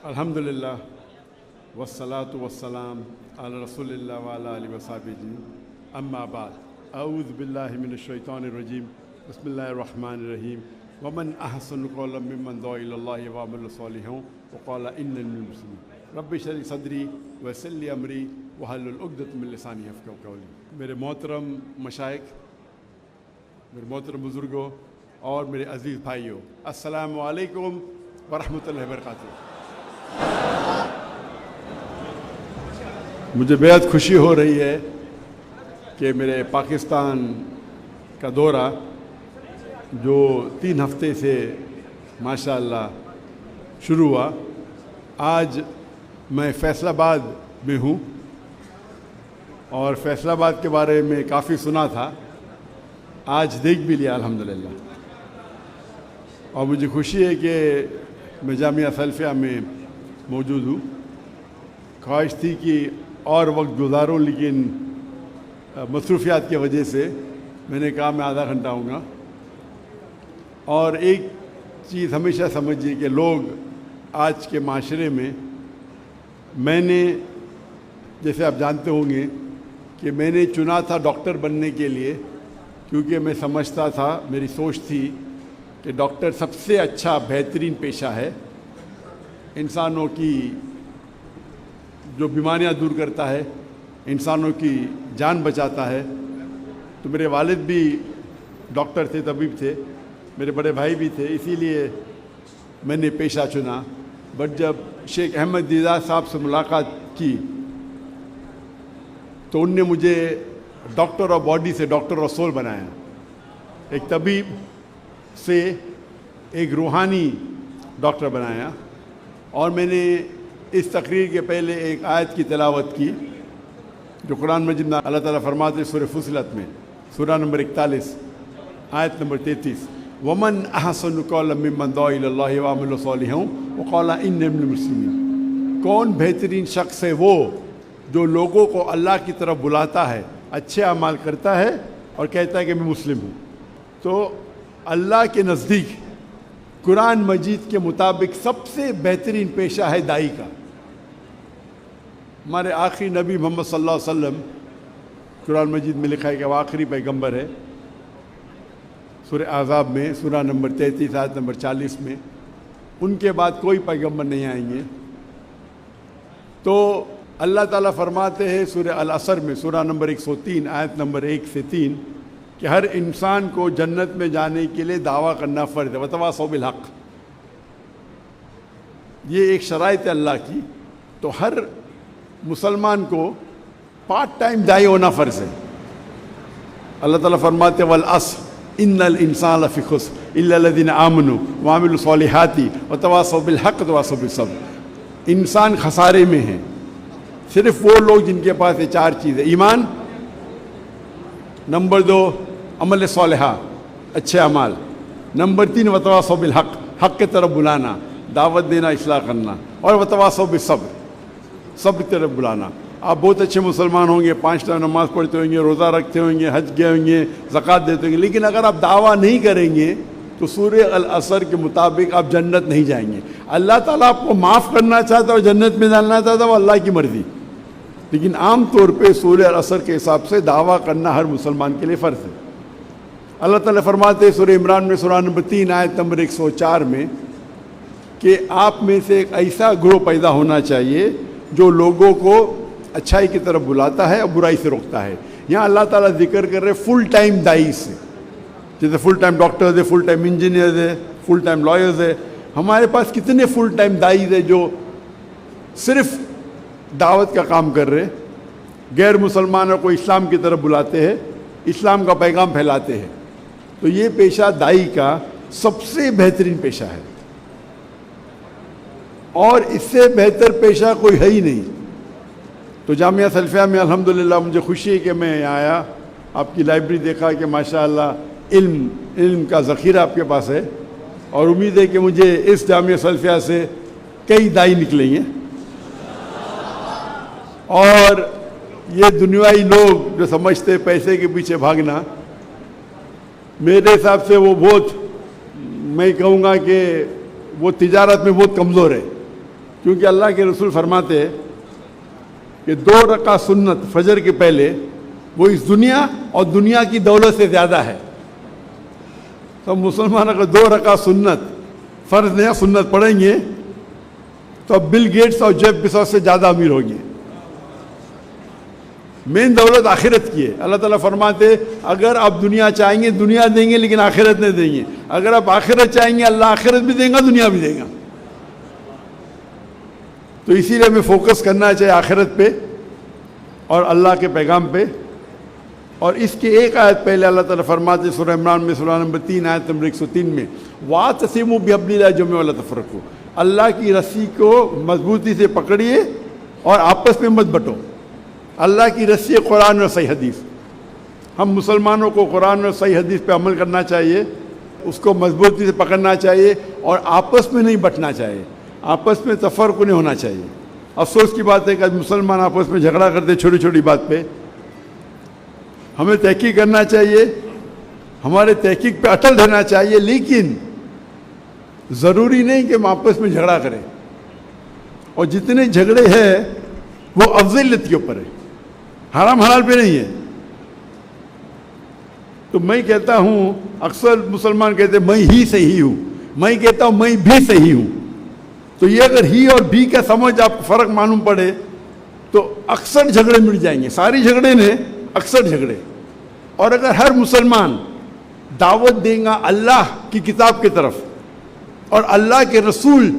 अल्हम्दुलिल्लाह वस्सलातु वस्सलाम अला रसूलिल्लाह व अला आलिहि व सहबिही अम्मा बाद अऊज़ु बिल्लाहि मिनश शैतानिर रजीम बिस्मिल्लाहिर रहमानिर रहीम वमन अहसनु क़ौलन मिम्मन दुआ इलल्लाहि व अमिला सालिहान व क़ाला इन्नी मिनल मुस्लिमीन रब्बि इश्रह ली सदरी व यस्सिर ली अमरी वहलुल उक़दतम मिन लिसानी यफ़क़हू क़ौली। मेरे मोहतरम मशाइख़, मेरे मोहतरम बुज़ुर्गों और मेरे अज़ीज़ भाइयों, अस्सलामु अलैकुम व रहमतुल्लाहि व बरकातुहू। मुझे बेहद खुशी हो रही है कि मेरे पाकिस्तान का दौरा जो 3 हफ्ते से माशाअल्लाह शुरू हुआ, आज मैं फैसलाबाद में हूँ और फैसलाबाद के बारे में काफ़ी सुना था, आज देख भी लिया अल्हम्दुलिल्लाह। और मुझे खुशी है कि मैं जामिया सल्फिया में मौजूद हूँ। ख्वाहिश थी कि और वक्त गुजारूँ, लेकिन मसरूफियात की वजह से मैंने कहा मैं आधा घंटा आऊँगा। और एक चीज़ हमेशा समझिए कि लोग आज के माशरे में, मैंने जैसे आप जानते होंगे कि मैंने चुना था डॉक्टर बनने के लिए, क्योंकि मैं समझता था, मेरी सोच थी कि डॉक्टर सबसे अच्छा बेहतरीन पेशा है, इंसानों की जो बीमारियां दूर करता है, इंसानों की जान बचाता है। तो मेरे वालिद भी डॉक्टर थे, तबीब थे, मेरे बड़े भाई भी थे, इसीलिए मैंने पेशा चुना। बट जब शेख अहमद दीदार साहब से मुलाकात की तो उनने मुझे डॉक्टर ऑफ बॉडी से डॉक्टर ऑफ सोल बनाया। एक तबीब से एक रूहानी डॉक्टर बनाया। और मैंने इस तकरीर के पहले एक आयत की तिलावत की जो कुरान मजीद में अल्लाह ताला फरमाते हैं सूरह फुसिलत में, सूरह नंबर 41 आयत नंबर 33, वमन अहसनु क़ौलन मिम्मन दुआ इलल्लाहि व अमिला सालिहान व क़ाला इन्नी मिनल मुस्लिमीन। कौन बेहतरीन शख्स है वो जो लोगों को अल्लाह की तरफ बुलाता है, अच्छे अमाल करता है और कहता है कि मैं मुस्लिम हूँ। तो अल्लाह के नज़दीक कुरान मजीद के मुताबिक सबसे बेहतरीन पेशा है दाई का। हमारे आखिरी नबी मोहम्मद सल्लल्लाहु अलैहि वसल्लम, कुरान मजीद में लिखा है कि वो आखिरी पैगंबर है। सूरह आज़ाब में सूरह नंबर 33 आयत नंबर 40 में, उनके बाद कोई पैगंबर नहीं आएंगे। तो अल्लाह ताला फरमाते हैं सूरह अल असर में सूरह नंबर 103 आयत नंबर 1 से 3 कि हर इंसान को जन्नत में जाने के लिए दावा करना फ़र्ज़ है, वतवासौ बिल हक़। ये एक शराइत है अल्लाह की। तो हर मुसलमान को पार्ट टाइम दाई होना फ़र्ज़ है। अल्लाह ताला फरमाते वल अस्र इन्नल इंसान लफ़ी खुस्र इल्ला लज़ीना आमनू व अमिलू सॉलिहाती व तवासौ बिल हक़ व तवासौ बिस सब्र। इंसान खसारे में है, सिर्फ वो लोग जिनके पास ये 4 चीज़ें, ईमान, नंबर 2 अमल सालिहा, अच्छे अमाल, नंबर 3 वतवासौ बिल हक़, हक़ की तरफ बुलाना, दावत देना, इस्लाह करना, और वतवासौ बिस सब्र, सब्र की तरफ बुलाना। आप बहुत अच्छे मुसलमान होंगे, 5 टाइम नमाज़ पढ़ते होंगे, रोज़ा रखते होंगे, हज गए होंगे, ज़कात देते होंगे, लेकिन अगर आप दावा नहीं करेंगे तो सूरह अल असर के मुताबिक आप जन्नत नहीं जाएंगे। अल्लाह ताला आपको माफ़ करना चाहता है और जन्नत में डालना चाहता है, वो अल्लाह की मर्ज़ी। लेकिन आम तौर पे सूरह अल असर के हिसाब से दावा करना हर मुसलमान के लिए फ़र्ज़ है। अल्लाह ताला फरमाते हैं सूरह इमरान में सूरह नंबर 3 आयत नंबर 104 में कि आप में से एक ऐसा ग्रोह पैदा होना चाहिए जो लोगों को अच्छाई की तरफ बुलाता है और बुराई से रोकता है। यहाँ अल्लाह ताला जिक्र कर रहे फुल टाइम दाई से, जैसे फुल टाइम डॉक्टर्स है, फुल टाइम इंजीनियर्स है, फुल टाइम लॉयर्स है। हमारे पास कितने फुल टाइम दाई है जो सिर्फ दावत का काम कर रहे, गैर मुसलमानों को इस्लाम की तरफ बुलाते हैं, इस्लाम का पैगाम फैलाते हैं। तो ये पेशा दाई का सबसे बेहतरीन पेशा है और इससे बेहतर पेशा कोई है ही नहीं। तो जामिया सल्फिया में अल्हम्दुलिल्लाह मुझे खुशी है कि मैं यहाँ आया, आपकी लाइब्रेरी देखा कि माशाअल्लाह इल्म का ज़ख़ीरा आपके पास है, और उम्मीद है कि मुझे इस जामिया सल्फिया से कई दाई निकलेंगे। और ये दुनियावी लोग जो समझते पैसे के पीछे भागना, मेरे हिसाब से वो बहुत, मैं कहूँगा कि वो तिजारत में बहुत कमज़ोर है। کیونکہ اللہ کے رسول فرماتے ہیں کہ 2 رکعت سنت فجر کے پہلے وہ اس دنیا اور دنیا کی دولت سے زیادہ ہے. تو مسلمان اگر 2 رکعت سنت فرض نہیں سنت پڑھیں گے تو اب بل گیٹس اور جیف بیزوس سے زیادہ امیر ہوں گے. مین دولت آخرت کی ہے. اللہ تعالیٰ فرماتے اگر آپ دنیا چاہیں گے دنیا دیں گے لیکن آخرت نہیں دیں گے. اگر آپ آخرت چاہیں گے اللہ آخرت بھی دیں گا دنیا بھی دے گا. تو اسی لیے ہمیں فوکس کرنا چاہیے آخرت پہ اور اللہ کے پیغام پہ. اور اس کے ایک آیت پہلے اللہ تعالیٰ فرماتے سورہ عمران میں سورہ نمبر 3 آیت نمبر 103 میں وَاعْتَصِمُوا بِحَبْلِ اللَّهِ جَمِيعًا وَلَا تَفَرَّقُوا. اللہ کی رسی کو مضبوطی سے پکڑیے اور آپس میں مت بٹو. اللہ کی رسی قرآن اور صحیح حدیث. ہم مسلمانوں کو قرآن اور صحیح حدیث پہ عمل کرنا چاہیے, اس کو مضبوطی سے پکڑنا چاہیے اور آپس میں نہیں بٹنا چاہیے, آپس میں تفرق نہیں ہونا چاہیے. افسوس کی بات ہے کہ مسلمان آپس میں جھگڑا کرتے چھوٹی چھوٹی بات پہ. ہمیں تحقیق کرنا چاہیے, ہمارے تحقیق پہ اٹل رہنا چاہیے, لیکن ضروری نہیں کہ ہم آپس میں جھگڑا کریں. اور جتنے جھگڑے ہیں وہ افضلیت کے اوپر ہے, حرام حلال پہ نہیں ہے. تو میں کہتا ہوں, اکثر مسلمان کہتے ہیں میں ہی صحیح ہوں, میں کہتا ہوں میں بھی صحیح ہوں. تو یہ اگر ہی اور بھی کا سمجھ آپ کو فرق معلوم پڑے تو اکثر جھگڑے مٹ جائیں گے. ساری جھگڑے نے اکثر جھگڑے. اور اگر ہر مسلمان دعوت دیں گا اللہ کی کتاب کی طرف اور اللہ کے رسول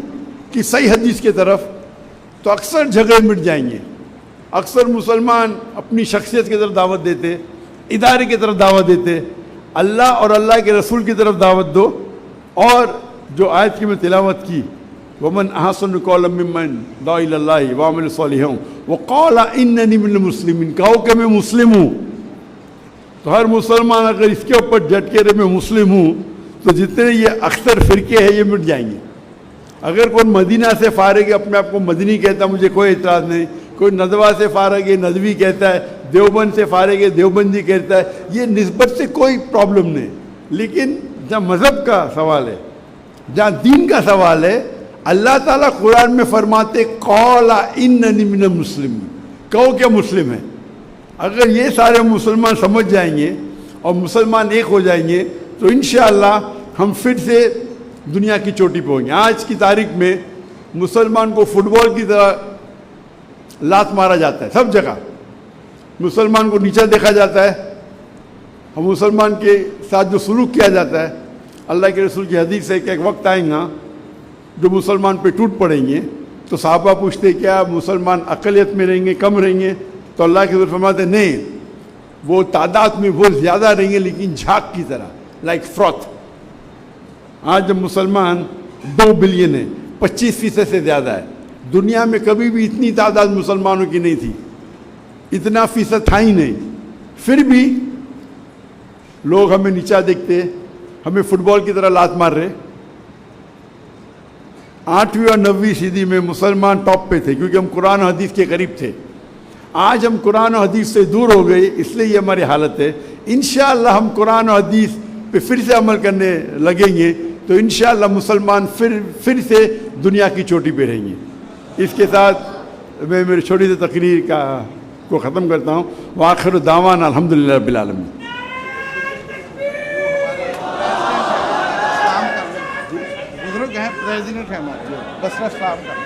کی صحیح حدیث کی طرف تو اکثر جھگڑے مٹ جائیں گے. اکثر مسلمان اپنی شخصیت کی طرف دعوت دیتے, ادارے کی طرف دعوت دیتے. اللہ اور اللہ کے رسول کی طرف دعوت دو. اور جو آیت کی میں تلاوت کی وَمَنْ أَحْسَنُ قَوْلًا مِّمَّنْ دَعَا إِلَى اللَّهِ وَعَمِلَ صَالِحًا وَقَالَ إِنَّنِي مِنَ الْمُسْلِمِينَ, کہو کہ میں مسلم ہوں. تو ہر مسلمان اگر اس کے اوپر ڈٹ کے رہے میں مسلم ہوں تو جتنے یہ اکثر فرقے ہیں یہ مٹ جائیں گے. اگر کوئی مدینہ سے فارغ ہے اپنے آپ کو مدنی کہتا ہے مجھے کوئی اعتراض نہیں, کوئی ندوہ سے فارغ ہے ندوی کہتا ہے, دیوبند سے فارغ ہے دیوبندی کہتا ہے, یہ نسبت سے کوئی پرابلم نہیں. لیکن جہاں مذہب کا سوال ہے, جہاں دین کا سوال ہے, اللہ تعالیٰ قرآن میں فرماتے قَالَ إِنَّنِي مِنَ الْمُسْلِمِينَ, کہو کہ مسلم ہے. اگر یہ سارے مسلمان سمجھ جائیں گے اور مسلمان ایک ہو جائیں گے تو انشاءاللہ ہم پھر سے دنیا کی چوٹی پہ ہوں گے. آج کی تاریخ میں مسلمان کو فٹ بال کی طرح لات مارا جاتا ہے سب جگہ, مسلمان کو نیچا دیکھا جاتا ہے, اور مسلمان کے ساتھ جو سلوک کیا جاتا ہے. اللہ کے رسول کی حدیث ہے کہ ایک وقت آئیں گا جو مسلمان پہ ٹوٹ پڑیں گے تو صحابہ پوچھتے کیا مسلمان اقلیت میں رہیں گے کم رہیں گے؟ تو اللہ کے رسول فرماتے نہیں, وہ تعداد میں وہ زیادہ رہیں گے لیکن جھاگ کی طرح, لائک فروتھ. آج جب مسلمان 2 بلین ہے, 25% سے زیادہ ہے. دنیا میں کبھی بھی اتنی تعداد مسلمانوں کی نہیں تھی, اتنا فیصد تھا ہی نہیں. پھر بھی لوگ ہمیں نیچا دیکھتے, ہمیں فٹ بال کی طرح لات مار رہے. 8ویں اور 9ویں صدی میں مسلمان ٹاپ پہ تھے کیونکہ ہم قرآن و حدیث کے قریب تھے. آج ہم قرآن و حدیث سے دور ہو گئے, اس لیے یہ ہماری حالت ہے. انشاءاللہ ہم قرآن و حدیث پہ پھر سے عمل کرنے لگیں گے تو انشاءاللہ مسلمان پھر سے دنیا کی چوٹی پہ رہیں گے. اس کے ساتھ میں میری چھوٹی سی تقریر کو ختم کرتا ہوں. وآخر دعوانا الحمدللہ رب العالمین. بزرگ ہیں, پریزیڈنٹ ہیں ہمارے بصرہ اسلام کا.